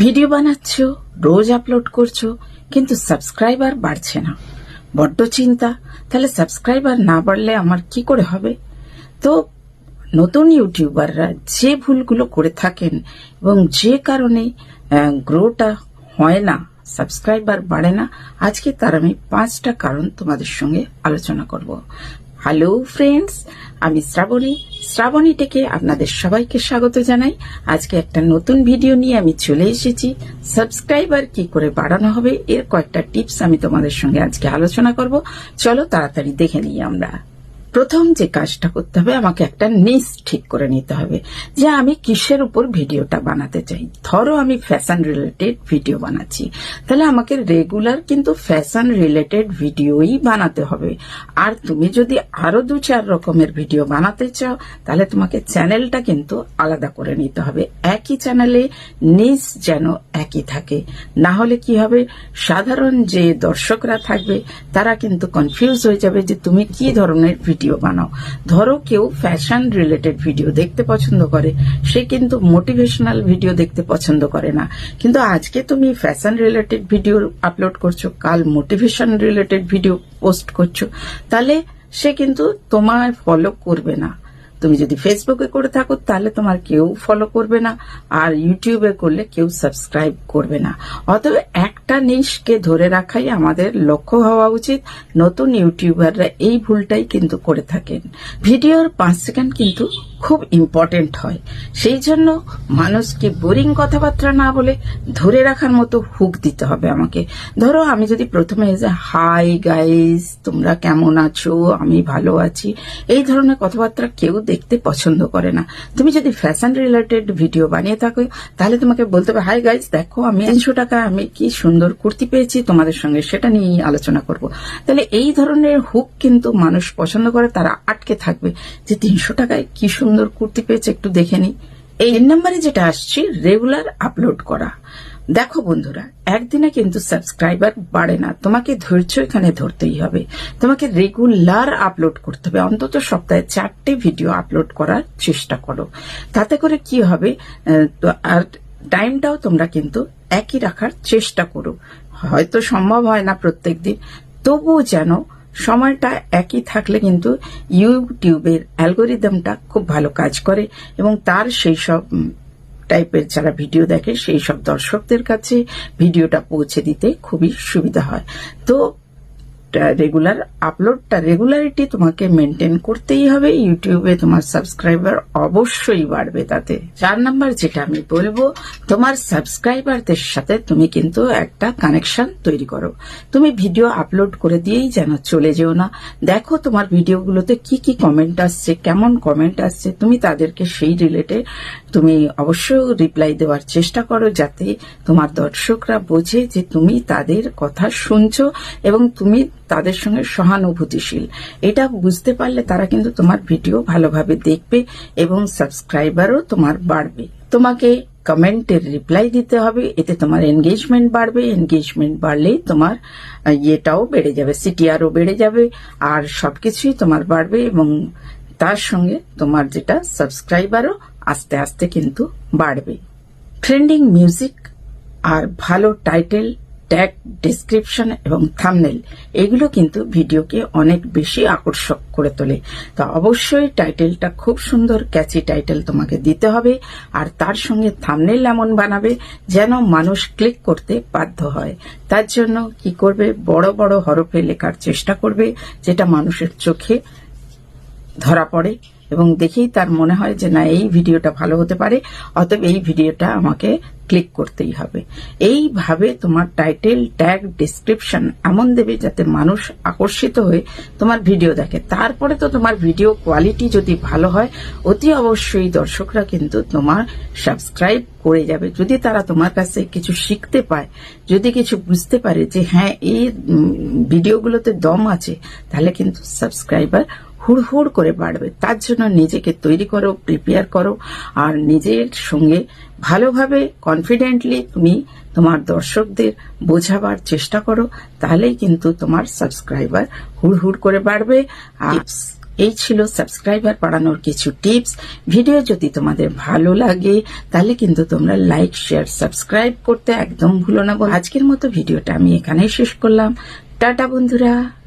Video বানাচ্ছ, রোজ upload করছো, কিন্তু সাবস্ক্রাইবার বাড়ছে না। বড্ড চিন্তা। তাহলে সাবস্ক্রাইবার না বাড়লে আমার কি করে হবে? তো নতুন ইউটিউবাররা যে ভুলগুলো করে থাকেন এবং যে কারণে গ্রোটা হয় না, সাবস্ক্রাইবার বাড়ে না, আজকে তার আমি 5টা কারণ তোমাদের সঙ্গে আলোচনা করব। হ্যালো ফ্রেন্ডস, আমি শ্রাবণী টেকে আপনাদের সবাইকে স্বাগত জানাই। আজকে একটা নতুন ভিডিও নিয়ে আমি চলে এসেছি। সাবস্ক্রাইবার কি করে বাড়ানো হবে এর কয়েকটা টিপস আমি তোমাদের সঙ্গে আজকে আলোচনা করব। চলো তাড়াতাড়ি দেখে নিই আমরা। প্রথম যে কাজটা করতে হবে, আমাকে একটা নিশ ঠিক করে নিতে হবে যে আমি কিসের উপর ভিডিওটা বানাতে চাই। ধরো আমি ফ্যাশন রিলেটেড ভিডিও বানাচ্ছি, তাহলে আমাকে রেগুলার কিন্তু ফ্যাশন রিলেটেড ভিডিওই বানাতে হবে। আর তুমি যদি আরো 2-4 রকমের ভিডিও বানাতে চাও, তাহলে তোমাকে চ্যানেলটা কিন্তু আলাদা করে নিতে হবে। একই চ্যানেলে নিশ যেন একই থাকে, না হলে কি হবে, সাধারণ যে দর্শকরা থাকবে তারা কিন্তু কনফিউজ হয়ে যাবে যে তুমি কি ধরনের ভিডিও বানাও। ধরো কেউ ফ্যাশন রিলেটেড ভিডিও দেখতে পছন্দ করে, সে কিন্তু মোটিভেশনাল ভিডিও দেখতে পছন্দ করে না। কিন্তু আজকে তুমি ফ্যাশন রিলেটেড ভিডিও আপলোড করছো, কাল মোটিভেশন রিলেটেড ভিডিও পোস্ট করছো, তাহলে সে কিন্তু তোমায় ফলো করবে না। তুমি যদি ফেসবুকে করে থাকো তাহলে তোমার কেউ ফলো করবে না, আর ইউটিউবে করলে কেউ সাবস্ক্রাইব করবে না। অতএব একটা নিশকে ধরে রাখাই আমাদের লক্ষ্য হওয়া উচিত। নতুন ইউটিউবাররা এই ভুলটাই কিন্তু করে থাকেন। ভিডিওর 5 সেকেন্ড কিন্তু খুব ইম্পর্টেন্ট হয়, সেই জন্য মানুষকে বোরিং কথাবার্তা না বলে ধরে রাখার মতো হুক দিতে হবে আমাকে। ধরো আমি যদি প্রথমে হাই গাইস, তোমরা কেমন আছো, আমি ভালো আছি, এই ধরনের কথাবার্তা কেউ দেখতে পছন্দ করে না। তুমি যদি ফ্যাশন রিলেটেড ভিডিও বানিয়ে থাকো, তাহলে তোমাকে বলতে হবে, হাই গাইস, দেখো আমি 300 টাকা আমি কি সুন্দর কুর্তি পেয়েছি, তোমাদের সঙ্গে সেটা নিয়ে আলোচনা করব। তাহলে এই ধরনের হুক কিন্তু মানুষ পছন্দ করে, তারা আটকে থাকবে যে 300 টাকায় কি সুন্দর কুর্তি পেয়েছে, একটু দেখে নি। এই নম্বরে যেটা আসছে, রেগুলার আপলোড করা। দেখো বন্ধুরা, একদিনে কিন্তু সাবস্ক্রাইবার বাড়ে না, তোমাকে ধৈর্য এখানে ধরতেই হবে। তোমাকে রেগুলার আপলোড করতে হবে, অন্তত সপ্তাহে 4টে ভিডিও আপলোড করার চেষ্টা করো। তাতে করে কি হবে, আর টাইমটাও তোমরা কিন্তু একই রাখার চেষ্টা করো। হয়তো সম্ভব হয় না প্রত্যেক দিন, তবুও যেন সময়টা একই থাকলে কিন্তু ইউটিউবের অ্যালগোরিদমটা খুব ভালো কাজ করে এবং তার সেই সব টাইপের যারা ভিডিও দেখে সেই সব দর্শকদের কাছে ভিডিওটা পৌঁছে দিতে খুবই সুবিধা হয়। তো রেগুলার আপলোডটা, রেগুলারিটি তোমাকে মেনটেন করতেই হবে। ইউটিউবে তোমার সাবস্ক্রাইবার অবশ্যই বাড়বে তাতে। 4 নাম্বার যেটা আমি বলবো, তোমার সাবস্ক্রাইবারদের সাথে তুমি কিন্তু একটা কানেকশন তৈরি করো। তুমি ভিডিও আপলোড করে দিয়েই যেন চলে যেও না। দেখো তোমার ভিডিওগুলোতে কি কি কমেন্ট আসছে, কেমন কমেন্ট আসছে, তুমি তাদেরকে সেই রিলেটেড তুমি অবশ্যই রিপ্লাই দেওয়ার চেষ্টা করো, যাতে তোমার দর্শকরা বোঝে যে তুমি তাদের কথা শুনছো এবং তুমি তাদের সঙ্গে সহানুভূতিশীল। এটা বুঝতে পারলে তারা কিন্তু তোমার ভিডিও ভালোভাবে দেখবে এবং সাবস্ক্রাইবারও তোমার বাড়বে। তোমাকে কমেন্টের রিপ্লাই দিতে হবে, এতে তোমার এনগেজমেন্ট বাড়বে। এনগেজমেন্ট বাড়লেই তোমার ইয়েটাও বেড়ে যাবে, সিটিআরও বেড়ে যাবে, আর সবকিছুই তোমার বাড়বে এবং তার সঙ্গে তোমার যেটা সাবস্ক্রাইবারও আস্তে আস্তে কিন্তু বাড়বে। ট্রেন্ডিং মিউজিক আর ভালো টাইটেল, ট্যাগ, ডেসক্রিপশন এবং থাম্বনেল, এগুলো কিন্তু ভিডিওকে অনেক বেশি আকর্ষক করে তোলে। তো অবশ্যই টাইটেলটা খুব সুন্দর ক্যাচি টাইটেল তোমাকে দিতে হবে, আর তার সঙ্গে থাম্বনেল এমন বানাবে যেন মানুষ ক্লিক করতে বাধ্য হয়। তার জন্য কি করবে, বড় বড় হরফে লেখার চেষ্টা করবে, যেটা মানুষের চোখে ধরা পড়ে এবং দেখেই তার মনে হয় যে না, এই ভিডিওটা ভালো হতে পারে, অতএব এই ভিডিওটা আমাকে ক্লিক করতেই হবে। এইভাবে তোমার টাইটেল, ট্যাগ, ডেসক্রিপশন এমন দেবে যাতে মানুষ আকর্ষিত হয়ে তোমার ভিডিও দেখে। তারপরে তো তোমার ভিডিও কোয়ালিটি যদি ভালো হয়, অতি অবশ্যই দর্শকরা কিন্তু তোমার সাবস্ক্রাইব করে যাবে। যদি তারা তোমার কাছে কিছু শিখতে পায়, যদি কিছু বুঝতে পারে যে হ্যাঁ এই ভিডিওগুলোতে দম আছে, তাহলে কিন্তু সাবস্ক্রাইবার হুড় করে বাড়বে। তার জন্য নিজেকে তৈরি করো, প্রিপেয়ার করো, আর নিজের সঙ্গে ভালোভাবে কনফিডেন্টলি তুমি তোমার দর্শকদের বোঝাবার চেষ্টা করো, তাহলেই কিন্তু তোমার সাবস্ক্রাইবার হুড় করে বাড়বে। আর এই ছিল সাবস্ক্রাইবার বাড়ানোর কিছু টিপস। ভিডিও যদি তোমাদের ভালো লাগে তাহলে কিন্তু তোমরা লাইক, শেয়ার, সাবস্ক্রাইব করতে একদম ভুলো না। আজকের মতো ভিডিওটা আমি এখানেই শেষ করলাম। টাটা বন্ধুরা।